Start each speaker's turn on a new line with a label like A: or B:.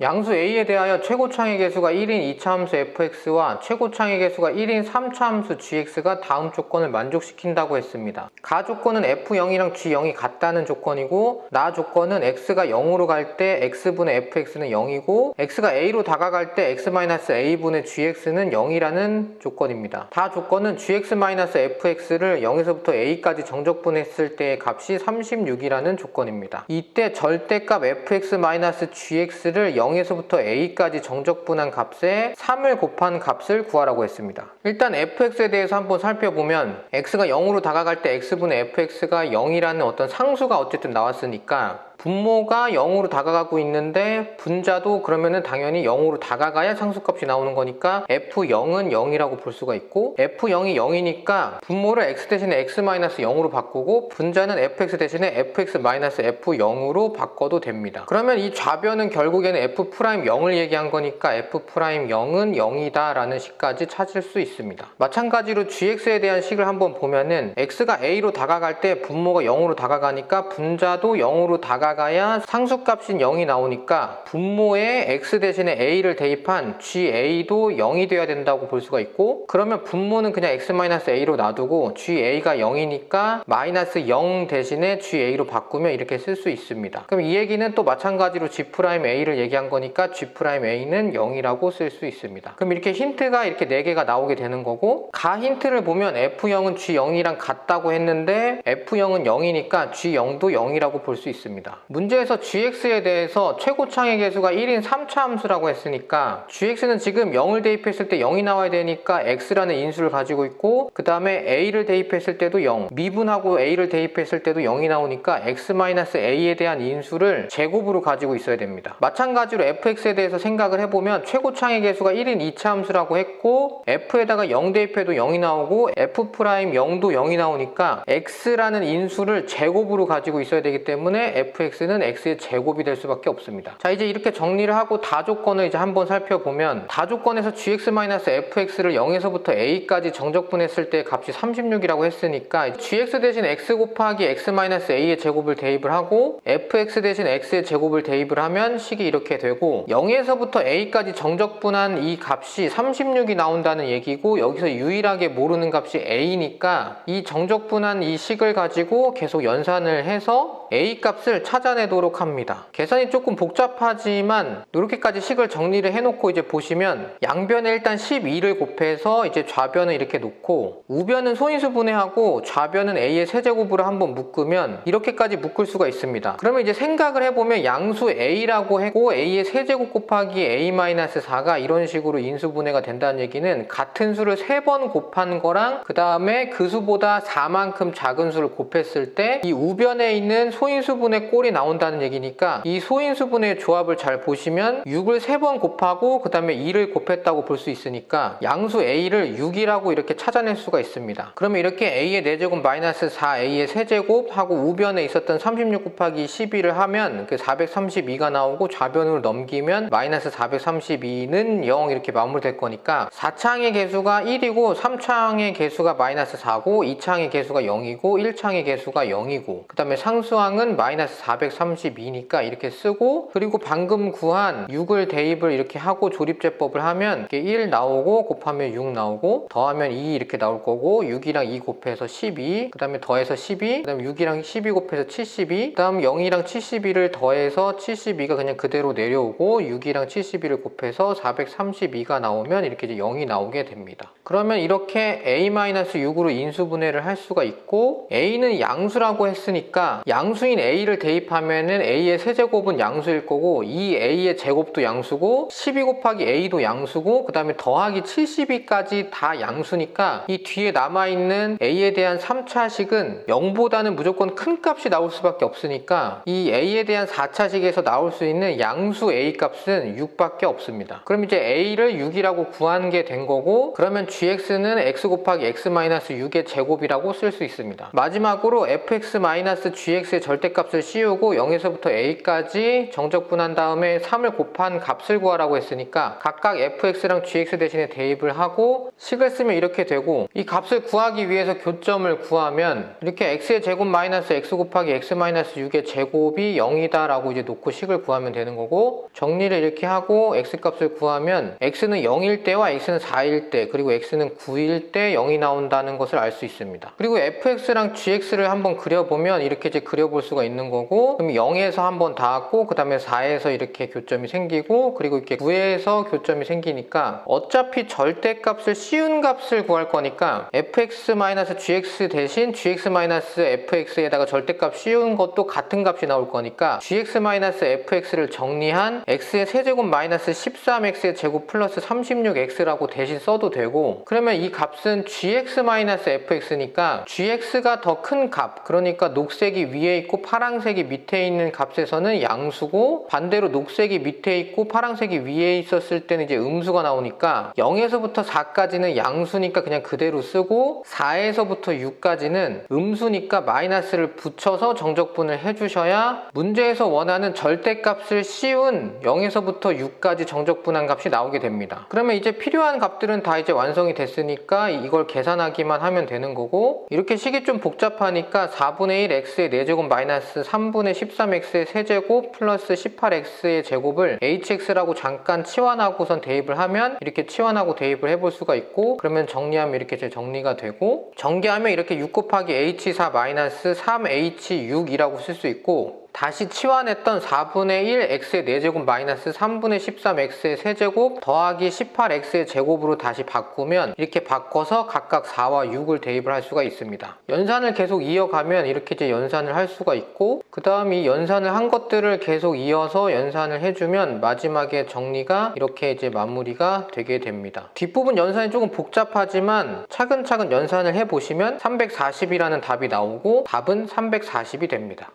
A: 양수 A에 대하여 최고창의 개수가 1인 2차 함수 fx와 최고창의 개수가 1인 3차 함수 gx가 다음 조건을 만족시킨다고 했습니다. 가 조건은 f0이랑 g0이 같다는 조건이고, 나 조건은 x가 0으로 갈 때 x분의 fx는 0이고 x가 a로 다가갈 때 x-a분의 gx는 0이라는 조건입니다. 다 조건은 gx-fx를 0에서부터 a까지 정적분했을 때의 값이 36이라는 조건입니다. 이때 절대값 fx-gx를 0에서부터 a까지 정적분한 값에 3을 곱한 값을 구하라고 했습니다. 일단 fx에 대해서 한번 살펴보면 x가 0으로 다가갈 때 x분의 fx가 0이라는 어떤 상수가 어쨌든 나왔으니까 분모가 0으로 다가가고 있는데 분자도 그러면은 당연히 0으로 다가가야 상수값이 나오는 거니까 f0은 0이라고 볼 수가 있고, f0이 0이니까 분모를 x 대신에 x-0으로 바꾸고 분자는 fx 대신에 fx-f0으로 바꿔도 됩니다. 그러면 이 좌변은 결국에는 f'0을 얘기한 거니까 f'0은 0이다 라는 식까지 찾을 수 있습니다. 마찬가지로 gx에 대한 식을 한번 보면은 x가 a로 다가갈 때 분모가 0으로 다가가니까 분자도 0으로 다가가야 상수값인 0이 나오니까 분모에 x 대신에 a를 대입한 ga도 0이 되어야 된다고 볼 수가 있고, 그러면 분모는 그냥 x-a로 놔두고 ga가 0이니까 마이너스 0 대신에 ga로 바꾸면 이렇게 쓸 수 있습니다. 그럼 이 얘기는 또 마찬가지로 g'a를 얘기한 거니까 g'a는 0이라고 쓸 수 있습니다. 그럼 이렇게 힌트가 이렇게 4개가 나오게 되는 거고, 가 힌트를 보면 f0은 g0이랑 같다고 했는데 f0은 0이니까 g0도 0이라고 볼 수 있습니다. 문제에서 gx에 대해서 최고창의 개수가 1인 3차 함수라고 했으니까 gx는 지금 0을 대입했을 때 0이 나와야 되니까 x라는 인수를 가지고 있고, 그 다음에 a를 대입했을 때도 0, 미분하고 a를 대입했을 때도 0이 나오니까 x-a에 대한 인수를 제곱으로 가지고 있어야 됩니다. 마찬가지로 fx에 대해서 생각을 해보면 최고창의 개수가 1인 2차 함수라고 했고 f에다가 0 대입해도 0이 나오고 f'0도 0이 나오니까 x라는 인수를 제곱으로 가지고 있어야 되기 때문에 fx는 x의 제곱이 될 수밖에 없습니다. 자, 이제 이렇게 정리를 하고 다 조건을 이제 한번 살펴보면, 다 조건에서 gx-fx를 0에서부터 a까지 정적분했을 때 값이 36이라고 했으니까 gx 대신 x 곱하기 x-a의 제곱을 대입을 하고 fx 대신 x의 제곱을 대입을 하면 식이 이렇게 되고, 0에서부터 a까지 정적분한 이 값이 36이 나온다는 얘기고, 여기서 유일하게 모르는 값이 a니까 이 정적분한 이 식을 가지고 계속 연산을 해서 a 값을 찾아내도록 합니다. 계산이 조금 복잡하지만 이렇게까지 식을 정리를 해놓고 이제 보시면 양변에 일단 12를 곱해서 이제 좌변을 이렇게 놓고 우변은 소인수분해하고 좌변은 a의 세제곱으로 한번 묶으면 이렇게까지 묶을 수가 있습니다. 그러면 이제 생각을 해보면 양수 a라고 했고 a의 세제곱 곱하기 a-4가 이런 식으로 인수분해가 된다는 얘기는 같은 수를 3번 곱한 거랑 그 다음에 그 수보다 4만큼 작은 수를 곱했을 때 이 우변에 있는 소인수분의 꼴이 나온다는 얘기니까 이 소인수분의 조합을 잘 보시면 6을 3번 곱하고 그 다음에 2를 곱했다고 볼 수 있으니까 양수 a를 6이라고 이렇게 찾아낼 수가 있습니다. 그러면 이렇게 a의 4제곱 마이너스 4a의 세제곱 하고 우변에 있었던 36 곱하기 12를 하면 그 432가 나오고 좌변으로 넘기면 마이너스 432는 0 이렇게 마무리될 거니까 4창의 개수가 1이고 3창의 개수가 마이너스 4고 2창의 개수가 0이고 1창의 개수가 0이고 그 다음에 상수항은 마이너스 432니까 이렇게 쓰고, 그리고 방금 구한 6을 대입을 이렇게 하고 조립제법을 하면 이렇게 1 나오고 곱하면 6 나오고 더하면 2 이렇게 나올 거고, 6이랑 2 곱해서 12, 그 다음에 더해서 12, 그 다음에 6이랑 12 곱해서 72, 그 다음 0이랑 72를 더해서 72가 그냥 그대로 내려오고 6이랑 72를 곱해서 432가 나오면 이렇게 이제 0이 나오게 됩니다. 그러면 이렇게 a-6으로 인수분해를 할 수가 있고, a는 양수라고 했으니까 양수인 a를 대입하면은 a의 세제곱은 양수일 거고 이 a의 제곱도 양수고 12 곱하기 a도 양수고 그 다음에 더하기 72까지 다 양수니까 이 뒤에 남아있는 a에 대한 3차식은 0보다는 무조건 큰 값이 나올 수밖에 없으니까 이 a에 대한 4차식에서 나올 수 있는 양수 a 값은 6밖에 없습니다. 그럼 이제 a를 6이라고 구한 게 된 거고, 그러면 gx는 x 곱하기 x-6의 제곱이라고 쓸 수 있습니다. 마지막으로 fx-gx의 절대값을 씌우고 씌우고 0에서부터 a까지 정적분한 다음에 3을 곱한 값을 구하라고 했으니까 각각 fx랑 gx 대신에 대입을 하고 식을 쓰면 이렇게 되고, 이 값을 구하기 위해서 교점을 구하면 이렇게 x의 제곱 마이너스 x 곱하기 x 마이너스 6의 제곱이 0이다 라고 이제 놓고 식을 구하면 되는 거고, 정리를 이렇게 하고 x값을 구하면 x는 0일 때와 x는 4일 때 그리고 x는 9일 때 0이 나온다는 것을 알 수 있습니다. 그리고 fx랑 gx를 한번 그려보면 이렇게 이제 그려볼 수가 있는 거고, 그럼 0에서 한번 닿았고 그 다음에 4에서 이렇게 교점이 생기고 그리고 이렇게 9에서 교점이 생기니까 어차피 절대값을 씌운 값을 구할 거니까 fx-gx 대신 gx-fx에다가 절대값 씌운 것도 같은 값이 나올 거니까 gx-fx를 정리한 x의 세제곱 마이너스 13x의 제곱 플러스 36x라고 대신 써도 되고, 그러면 이 값은 gx-fx니까 gx가 더 큰 값, 그러니까 녹색이 위에 있고 파란색이 밑에 있는 값에서는 양수고, 반대로 녹색이 밑에 있고 파란색이 위에 있었을 때는 이제 음수가 나오니까 0에서부터 4까지는 양수니까 그냥 그대로 쓰고, 4에서부터 6까지는 음수니까 마이너스를 붙여서 정적분을 해주셔야 문제에서 원하는 절대값을 씌운 0에서부터 6까지 정적분한 값이 나오게 됩니다. 그러면 이제 필요한 값들은 다 이제 완성이 됐으니까 이걸 계산하기만 하면 되는 거고, 이렇게 식이 좀 복잡하니까 4분의 1 x의 4제곱 마이너스 3분의 13x의 세제곱 플러스 18x의 제곱을 hx라고 잠깐 치환하고선 대입을 하면 이렇게 치환하고 대입을 해볼 수가 있고, 그러면 정리하면 이렇게 제 정리가 되고, 전개하면 이렇게 6 곱하기 h4 마이너스 3h6이라고 쓸 수 있고, 다시 치환했던 4분의 1 x의 4제곱 마이너스 3분의 13x의 세제곱 더하기 18x의 제곱으로 다시 바꾸면 이렇게 바꿔서 각각 4와 6을 대입을 할 수가 있습니다. 연산을 계속 이어가면 이렇게 이제 연산을 할 수가 있고, 그 다음 이 연산을 한 것들을 계속 이어서 연산을 해주면 마지막에 정리가 이렇게 이제 마무리가 되게 됩니다. 뒷부분 연산이 조금 복잡하지만 차근차근 연산을 해보시면 340이라는 답이 나오고 답은 340이 됩니다.